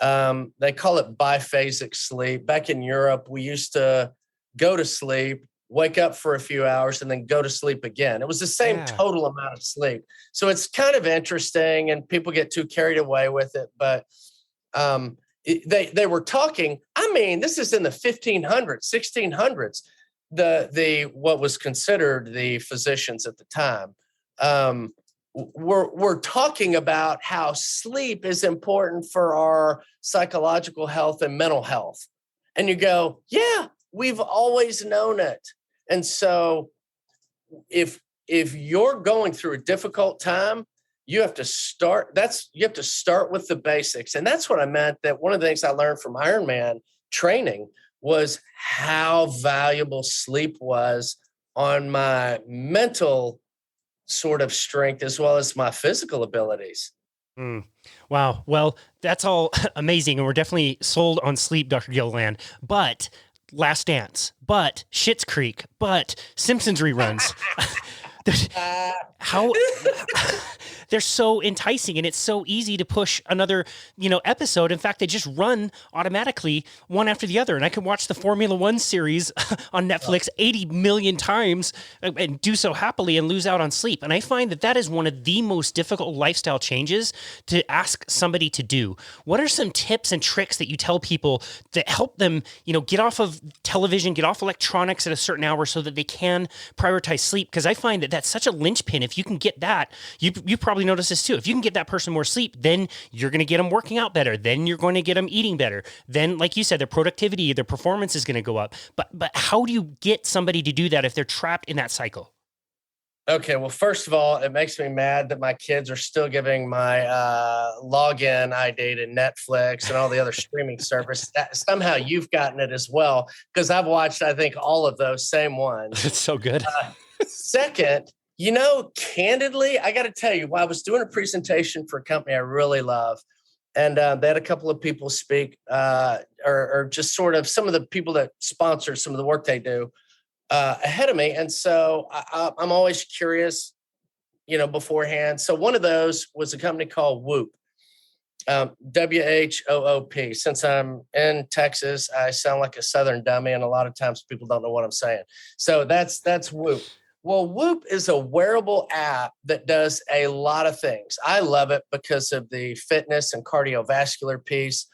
they call it biphasic sleep. Back in Europe, we used to go to sleep, wake up for a few hours, and then go to sleep again. It was the same total amount of sleep. So it's kind of interesting, and people get too carried away with it, but they were talking, I mean, this is in the 1500s, 1600s, the what was considered the physicians at the time, we're talking about how sleep is important for our psychological health and mental health. And you go, yeah, we've always known it. And so if you're going through a difficult time, you have to start with the basics. And that's what I meant, that one of the things I learned from Ironman training was how valuable sleep was on my mental sort of strength as well as my physical abilities. Wow. Well, that's all amazing. And we're definitely sold on sleep, Dr. Gilliland, but Last Dance, but Schitt's Creek, but Simpsons reruns. How they're so enticing, and it's so easy to push another, episode. In fact, they just run automatically one after the other. And I can watch the Formula One series on Netflix 80 million times and do so happily and lose out on sleep. And I find that is one of the most difficult lifestyle changes to ask somebody to do. What are some tips and tricks that you tell people that help them, get off of television, get off electronics at a certain hour so that they can prioritize sleep? Because I find that that's such a linchpin. If you can get that, you probably noticed this too. If you can get that person more sleep, then you're going to get them working out better. Then you're going to get them eating better. Then, like you said, their productivity, their performance is going to go up. But how do you get somebody to do that if they're trapped in that cycle? Okay, well, first of all, it makes me mad that my kids are still giving my login ID to Netflix and all the other streaming service. Somehow you've gotten it as well, because I've watched, I think, all of those same ones. It's so good. Second, candidly, I got to tell you, while I was doing a presentation for a company I really love, and they had a couple of people speak, or just sort of some of the people that sponsor some of the work they do ahead of me. And so I'm always curious, beforehand. So one of those was a company called Whoop, WHOOP. Since I'm in Texas, I sound like a Southern dummy, and a lot of times people don't know what I'm saying. So that's Whoop. Well, Whoop is a wearable app that does a lot of things. I love it because of the fitness and cardiovascular piece,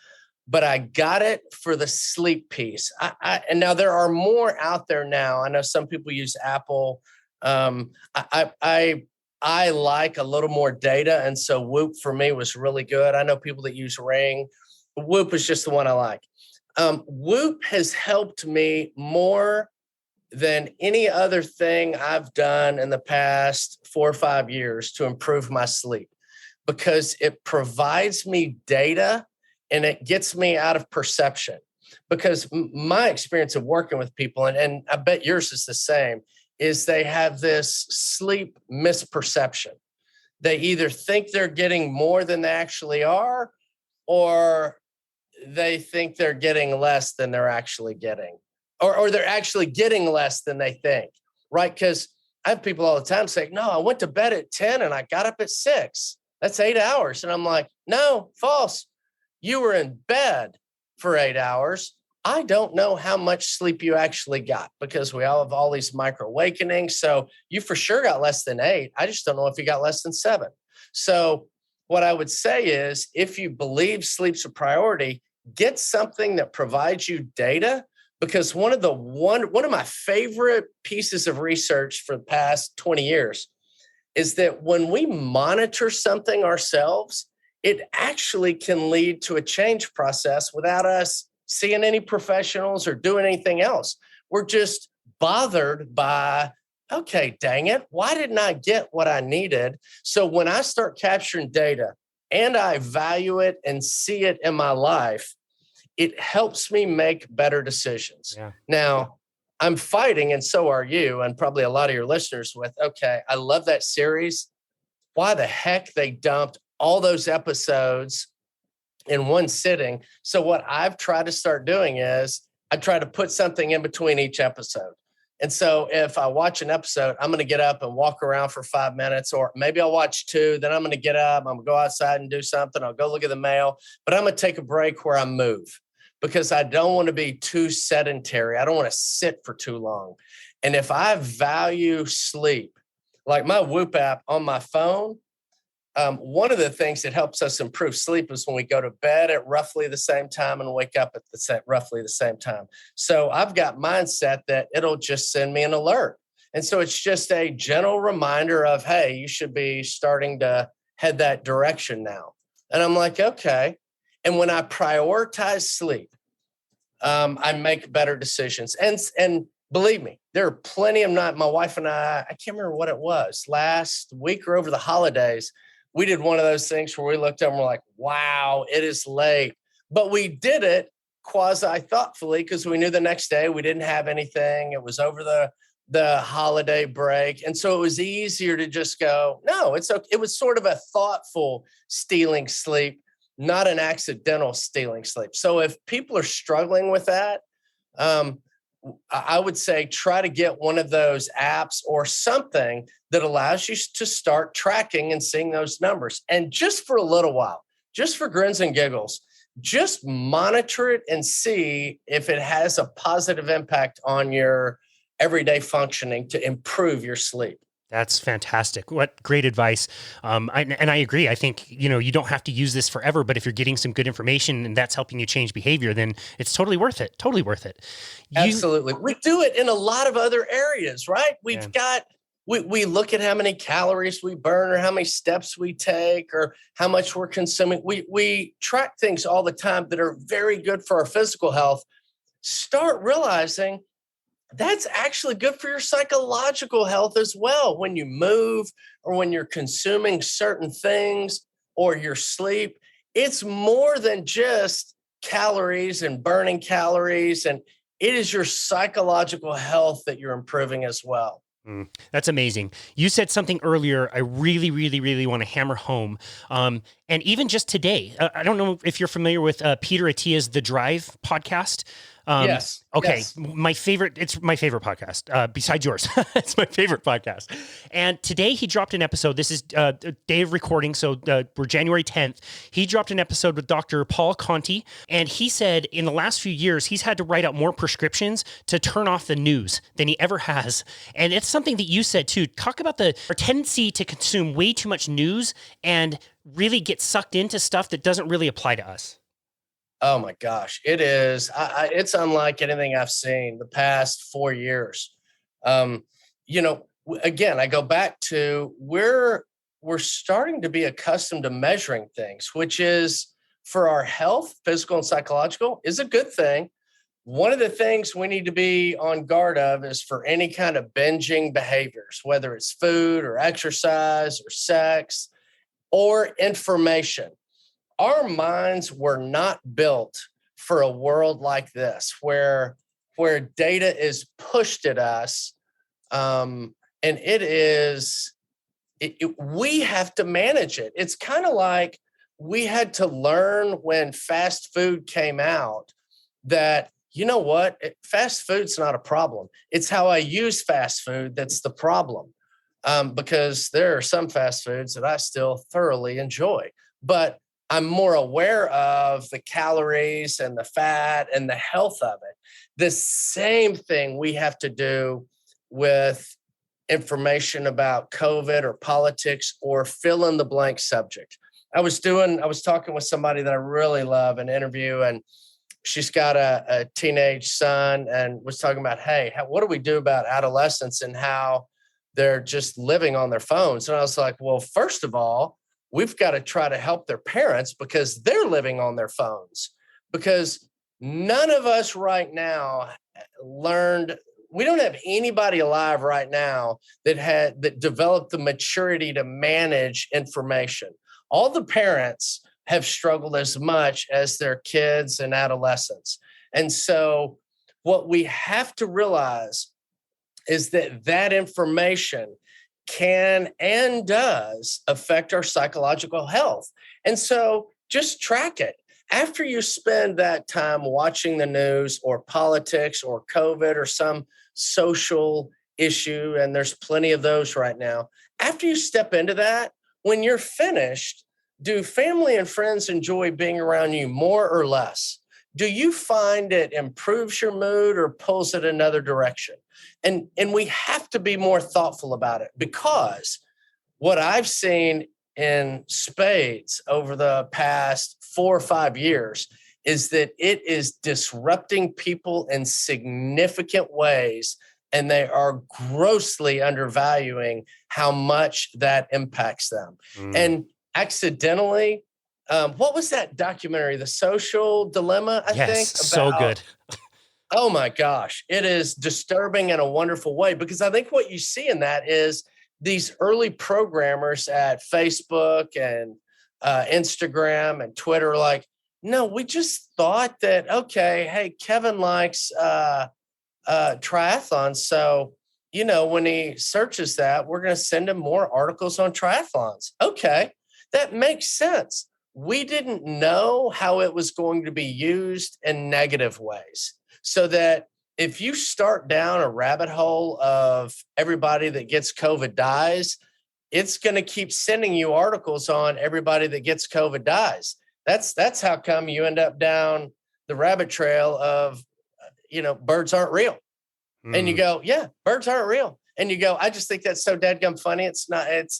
but I got it for the sleep piece. And now there are more out there now. I know some people use Apple. I like a little more data, and so Whoop for me was really good. I know people that use Ring. Whoop is just the one I like. Whoop has helped me more than any other thing I've done in the past 4 or 5 years to improve my sleep, because it provides me data and it gets me out of perception. Because my experience of working with people, and I bet yours is the same, is they have this sleep misperception. They either think they're getting more than they actually are, or they think they're getting less than they're actually getting. Or they're actually getting less than they think, right? Because I have people all the time say, no, I went to bed at 10 and I got up at 6. That's 8 hours. And I'm like, no, false. You were in bed for 8 hours. I don't know how much sleep you actually got, because we all have all these micro awakenings. So you for sure got less than 8. I just don't know if you got less than 7. So what I would say is, if you believe sleep's a priority, get something that provides you data. Because one of my favorite pieces of research for the past 20 years is that when we monitor something ourselves, it actually can lead to a change process without us seeing any professionals or doing anything else. We're just bothered by, okay, dang it, why didn't I get what I needed? So when I start capturing data and I value it and see it in my life, it helps me make better decisions. Yeah. Now, I'm fighting, and so are you, and probably a lot of your listeners, with, okay, I love that series. Why the heck they dumped all those episodes in one sitting? So what I've tried to start doing is I try to put something in between each episode. And so if I watch an episode, I'm going to get up and walk around for 5 minutes, or maybe I'll watch 2. Then I'm going to get up. I'm going to go outside and do something. I'll go look at the mail, but I'm going to take a break where I move, because I don't want to be too sedentary. I don't want to sit for too long. And if I value sleep, like my Whoop app on my phone, one of the things that helps us improve sleep is when we go to bed at roughly the same time and wake up at roughly the same time. So I've got mindset that it'll just send me an alert. And so it's just a gentle reminder of, hey, you should be starting to head that direction now. And I'm like, okay. And when I prioritize sleep, I make better decisions. And believe me, there are plenty of nights. My wife and I can't remember what it was, last week or over the holidays, we did one of those things where we looked up and we're like, wow, it is late. But we did it quasi thoughtfully, because we knew the next day we didn't have anything. It was over the holiday break. And so it was easier to just go, no, it's okay. It was sort of a thoughtful stealing sleep, not an accidental stealing sleep. So if people are struggling with that, I would say try to get one of those apps or something that allows you to start tracking and seeing those numbers. And just for a little while, just for grins and giggles, just monitor it and see if it has a positive impact on your everyday functioning to improve your sleep. That's fantastic. What great advice. And I agree. I think, you don't have to use this forever, but if you're getting some good information and that's helping you change behavior, then it's totally worth it. Totally worth it. Absolutely. We do it in a lot of other areas, right? We've got we look at how many calories we burn or how many steps we take or how much we're consuming. We track things all the time that are very good for our physical health. Start realizing that's actually good for your psychological health as well. When you move or when you're consuming certain things or your sleep, it's more than just calories and burning calories. And it is your psychological health that you're improving as well. That's amazing. You said something earlier I really, really, really want to hammer home. And even just today, I don't know if you're familiar with Peter Attia's The Drive podcast. Yes. Okay. Yes. It's my favorite podcast, besides yours. It's my favorite podcast. And today he dropped an episode. This is day of recording. So we're January 10th. He dropped an episode with Dr. Paul Conti. And he said in the last few years, he's had to write out more prescriptions to turn off the news than he ever has. And it's something that you said too. Talk about our tendency to consume way too much news and really get sucked into stuff that doesn't really apply to us. Oh my gosh, it is. It's unlike anything I've seen the past 4 years. Again, I go back to we're starting to be accustomed to measuring things, which is for our health, physical and psychological, is a good thing. One of the things we need to be on guard of is for any kind of binging behaviors, whether it's food or exercise or sex or information. Our minds were not built for a world like this, where data is pushed at us, and we have to manage it. It's kind of like we had to learn when fast food came out that, you know what, fast food's not a problem. It's how I use fast food that's the problem, because there are some fast foods that I still thoroughly enjoy, but I'm more aware of the calories and the fat and the health of it. The same thing we have to do with information about COVID or politics or fill in the blank subject. I was talking with somebody that I really love, an interview, and she's got a teenage son and was talking about, hey, what do we do about adolescents and how they're just living on their phones? And I was like, well, first of all, we've got to try to help their parents because they're living on their phones, because none of us right now we don't have anybody alive right now that developed the maturity to manage information. All the parents have struggled as much as their kids and adolescents. And so what we have to realize is that information can and does affect our psychological health. And so just track it. After you spend that time watching the news or politics or COVID or some social issue, and there's plenty of those right now, after you step into that, when you're finished, do family and friends enjoy being around you more or less? Do you find it improves your mood or pulls it another direction? And we have to be more thoughtful about it, because what I've seen in spades over the past 4 or 5 years is that it is disrupting people in significant ways, and they are grossly undervaluing how much that impacts them. And accidentally, what was that documentary, The Social Dilemma, I think? So good. Oh my gosh, it is disturbing in a wonderful way, because I think what you see in that is these early programmers at Facebook and Instagram and Twitter, like, no, we just thought that, okay, hey, Kevin likes triathlons. So, when he searches that, we're going to send him more articles on triathlons. Okay, that makes sense. We didn't know how it was going to be used in negative ways. So that if you start down a rabbit hole of everybody that gets COVID dies, it's going to keep sending you articles on everybody that gets COVID dies. That's how come you end up down the rabbit trail of, birds aren't real. And you go, yeah, birds aren't real. And you go, I just think that's so dadgum funny.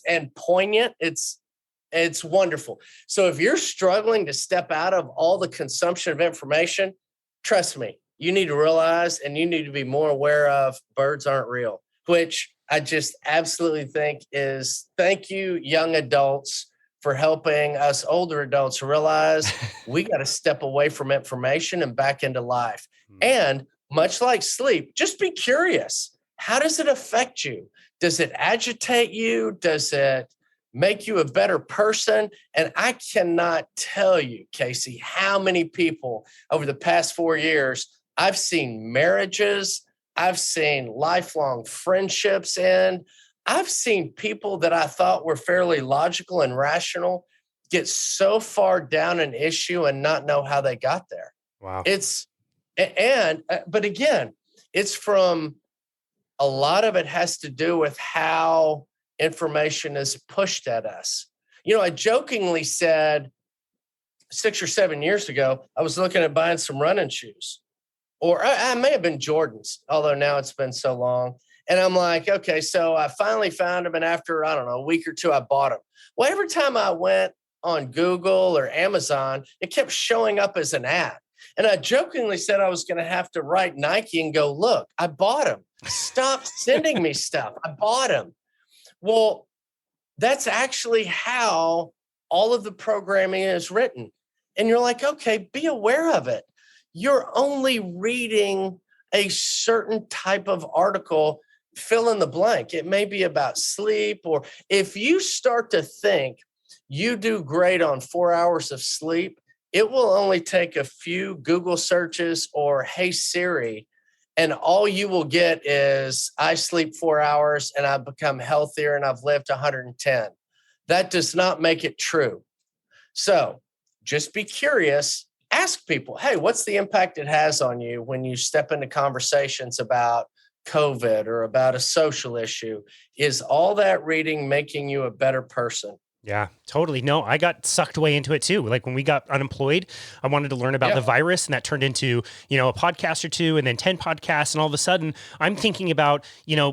And poignant. It's wonderful. So if you're struggling to step out of all the consumption of information, trust me, you need to realize and you need to be more aware of birds aren't real, which I just absolutely think is thank you, young adults, for helping us older adults realize we got to step away from information and back into life. Mm. And much like sleep, just be curious. How does it affect you? Does it agitate you? Does it make you a better person? And I cannot tell you, Casey, how many people over the past 4 years I've seen marriages, I've seen lifelong friendships end. I've seen people that I thought were fairly logical and rational get so far down an issue and not know how they got there. Wow. But again, it's from a lot of it has to do with how information is pushed at us. I jokingly said 6 or 7 years ago, I was looking at buying some running shoes, or I may have been Jordans, although now it's been so long. And I'm like, okay, so I finally found them. And after, I don't know, a week or two, I bought them. Well, every time I went on Google or Amazon, it kept showing up as an ad. And I jokingly said I was going to have to write Nike and go, look, I bought them. Stop sending me stuff. I bought them. Well, that's actually how all of the programming is written. And you're like, okay, be aware of it. You're only reading a certain type of article, fill in the blank. It may be about sleep, or if you start to think you do great on 4 hours of sleep, it will only take a few Google searches or Hey Siri, and all you will get is I sleep 4 hours and I've become healthier and I've lived 110. That does not make it true. So just be curious. Ask people, hey, what's the impact it has on you when you step into conversations about COVID or about a social issue? Is all that reading making you a better person? Yeah, totally. No, I got sucked way into it too. Like when we got unemployed, I wanted to learn about the virus, and that turned into, a podcast or two and then 10 podcasts. And all of a sudden I'm thinking about,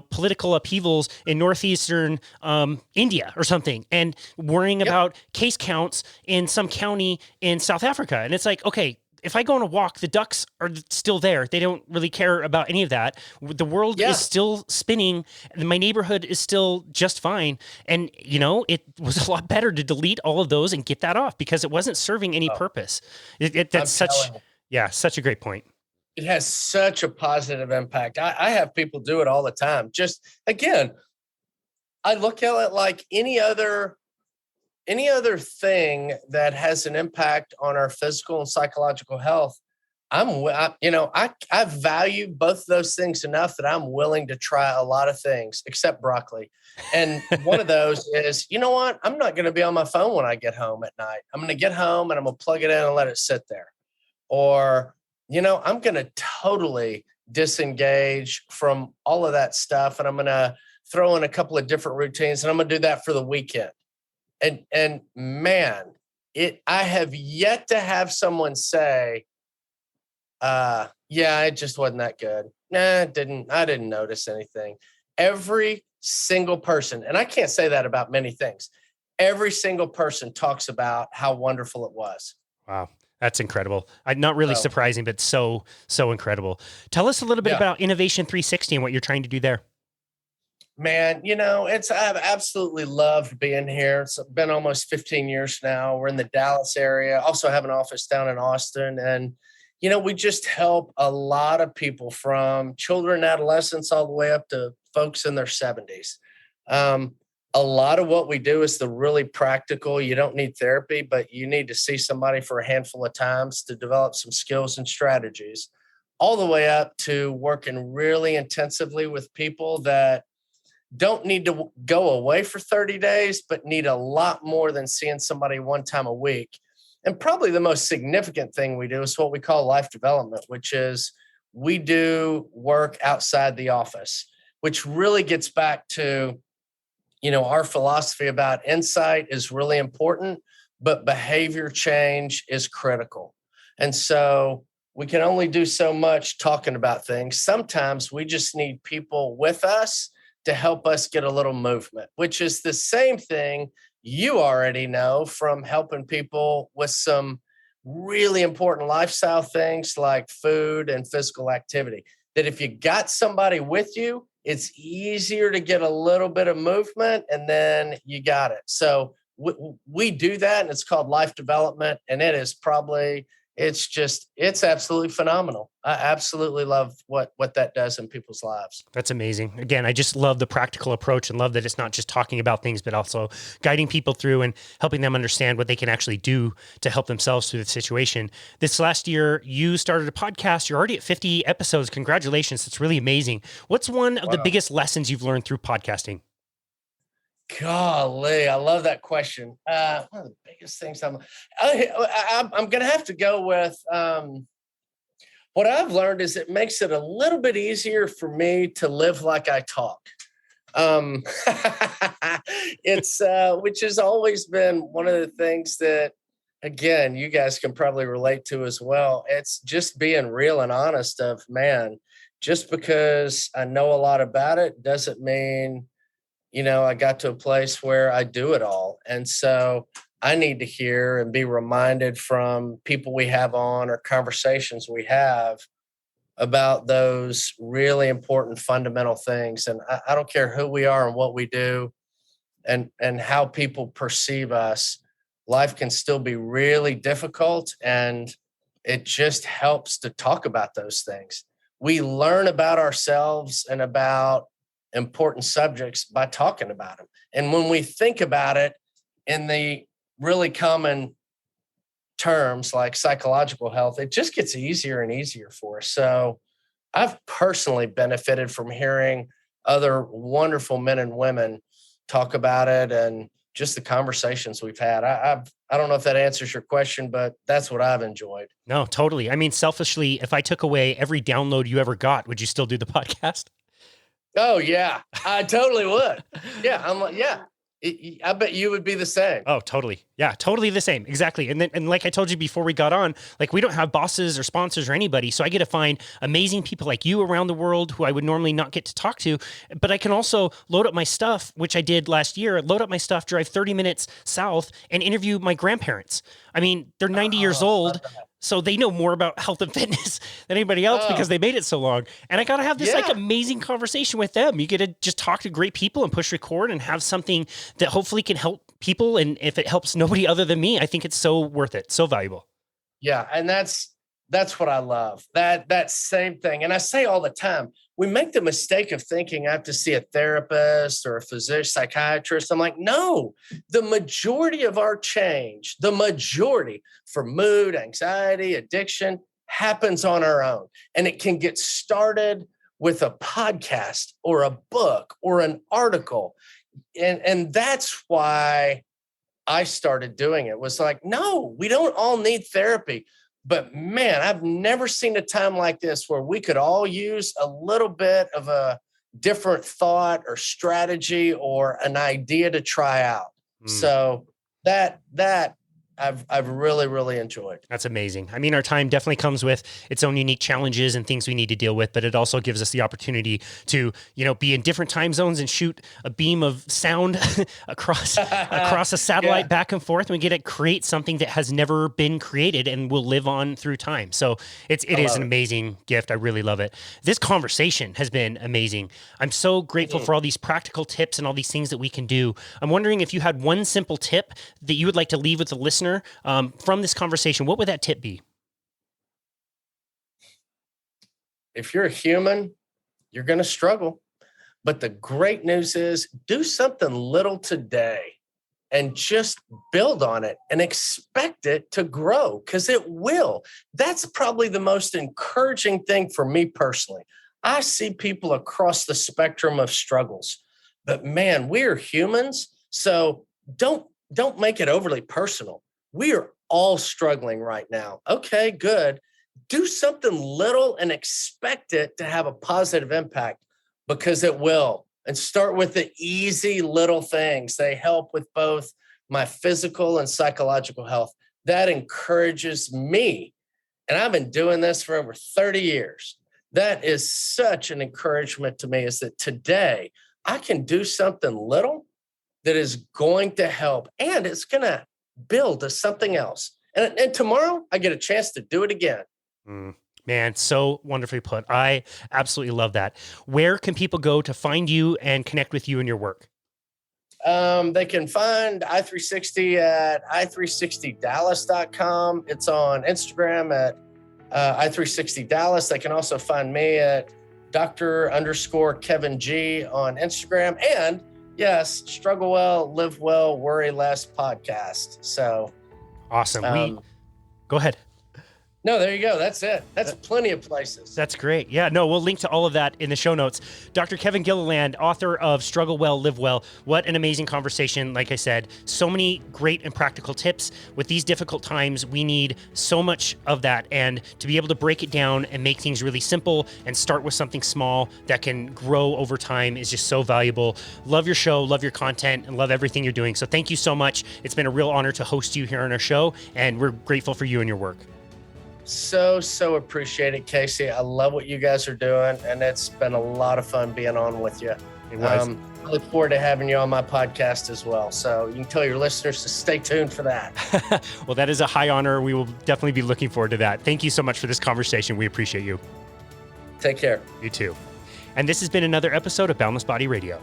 political upheavals in northeastern India or something, and worrying about case counts in some county in South Africa. And it's like, okay, if I go on a walk, the ducks are still there. They don't really care about any of that. The world is still spinning. My neighborhood is still just fine. And, it was a lot better to delete all of those and get that off because it wasn't serving any purpose. That's such a great point. It has such a positive impact. I have people do it all the time. Just, again, I look at it like any other thing that has an impact on our physical and psychological health. I value both those things enough that I'm willing to try a lot of things except broccoli. And one of those is, you know what? I'm not going to be on my phone when I get home at night. I'm going to get home and I'm going to plug it in and let it sit there. Or, I'm going to totally disengage from all of that stuff. And I'm going to throw in a couple of different routines, and I'm going to do that for the weekend. And man, I have yet to have someone say, it just wasn't that good. Nah, I didn't notice anything. Every single person, and I can't say that about many things, every single person talks about how wonderful it was. Wow. That's incredible. Not really surprising, but so incredible. Tell us a little bit about Innovation 360 and what you're trying to do there. Man, I've absolutely loved being here. It's been almost 15 years now. We're in the Dallas area. Also have an office down in Austin. And, we just help a lot of people from children and adolescents all the way up to folks in their 70s. A lot of what we do is the really practical. You don't need therapy, but you need to see somebody for a handful of times to develop some skills and strategies, all the way up to working really intensively with people that don't need to go away for 30 days, but need a lot more than seeing somebody one time a week. And probably the most significant thing we do is what we call life development, which is we do work outside the office, which really gets back to, our philosophy about insight is really important, but behavior change is critical. And so we can only do so much talking about things. Sometimes we just need people with us to help us get a little movement, which is the same thing you already know from helping people with some really important lifestyle things like food and physical activity. That if you got somebody with you, it's easier to get a little bit of movement and then you got it. So we do that, and it's called life development. And it's absolutely phenomenal. I absolutely love what that does in people's lives. That's amazing. Again, I just love the practical approach and love that it's not just talking about things, but also guiding people through and helping them understand what they can actually do to help themselves through the situation. This last year, you started a podcast. You're already at 50 episodes. Congratulations. That's really amazing. What's one of the biggest lessons you've learned through podcasting? Golly, I love that question. One of the biggest things I'm going to have to go with what I've learned is it makes it a little bit easier for me to live like I talk. It's which has always been one of the things that, again, you guys can probably relate to as well. It's just being real and honest of, man, just because I know a lot about it doesn't mean I got to a place where I do it all. And so I need to hear and be reminded from people we have on or conversations we have about those really important fundamental things. And I don't care who we are and what we do and how people perceive us. Life can still be really difficult, and it just helps to talk about those things. We learn about ourselves and about important subjects by talking about them. And when we think about it in the really common terms like psychological health, it just gets easier and easier for us. So I've personally benefited from hearing other wonderful men and women talk about it and just the conversations we've had. I don't know if that answers your question, but that's what I've enjoyed. No, totally. I mean, selfishly, if I took away every download you ever got, would you still do the podcast? Oh yeah, I totally would. Yeah, I'm like, yeah. I bet you would be the same. Oh, totally. Yeah, totally the same. Exactly. And like I told you before we got on, like we don't have bosses or sponsors or anybody. So I get to find amazing people like you around the world who I would normally not get to talk to. But I can also load up my stuff, which I did last year, load up my stuff, drive 30 minutes south and interview my grandparents. I mean, they're 90 years old. So they know more about health and fitness than anybody else because they made it so long. And I got to have this like amazing conversation with them. You get to just talk to great people and push record and have something that hopefully can help people. And if it helps nobody other than me, I think it's so worth it. So valuable. Yeah. And that's what I love, that same thing. And I say all the time, we make the mistake of thinking I have to see a therapist or a physician, psychiatrist. I'm like, no, the majority of our change, the majority for mood, anxiety, addiction happens on our own. And it can get started with a podcast or a book or an article. And that's why I started doing it. Was like, no, we don't all need therapy. But man, I've never seen a time like this where we could all use a little bit of a different thought or strategy or an idea to try out. So that I've really, really enjoyed. That's amazing. I mean, our time definitely comes with its own unique challenges and things we need to deal with, but it also gives us the opportunity to, be in different time zones and shoot a beam of sound across a satellite back and forth. And we get to create something that has never been created and will live on through time. So it is an amazing gift. I really love it. This conversation has been amazing. I'm so grateful for all these practical tips and all these things that we can do. I'm wondering if you had one simple tip that you would like to leave with the listener from this conversation, what would that tip be? If you're a human, you're going to struggle. But the great news is do something little today and just build on it and expect it to grow, because it will. That's probably the most encouraging thing for me personally. I see people across the spectrum of struggles, but man, we're humans. So don't make it overly personal. We are all struggling right now. Okay, good. Do something little and expect it to have a positive impact, because it will. And start with the easy little things. They help with both my physical and psychological health. That encourages me. And I've been doing this for over 30 years. That is such an encouragement to me, is that today I can do something little that is going to help, and it's going to build to something else. And tomorrow I get a chance to do it again. Man, so wonderfully put. I absolutely love that. Where can people go to find you and connect with you and your work? They can find I360 at i360dallas.com. It's on Instagram at i360dallas. They can also find me at Dr._Kevin G on Instagram. And yes, Struggle Well, Live Well, Worry Less podcast. So awesome. Go ahead. No, there you go. That's it. That's plenty of places. That's great. Yeah, no, we'll link to all of that in the show notes. Dr. Kevin Gilliland, author of Struggle Well, Live Well. What an amazing conversation. Like I said, so many great and practical tips. With these difficult times, we need so much of that. And to be able to break it down and make things really simple and start with something small that can grow over time is just so valuable. Love your show, love your content, and love everything you're doing. So thank you so much. It's been a real honor to host you here on our show, and we're grateful for you and your work. So appreciate it, Casey. I love what you guys are doing, and it's been a lot of fun being on with you. It was. I look forward to having you on my podcast as well. So you can tell your listeners to stay tuned for that. Well, that is a high honor. We will definitely be looking forward to that. Thank you so much for this conversation. We appreciate you. Take care. You too. And this has been another episode of Boundless Body Radio.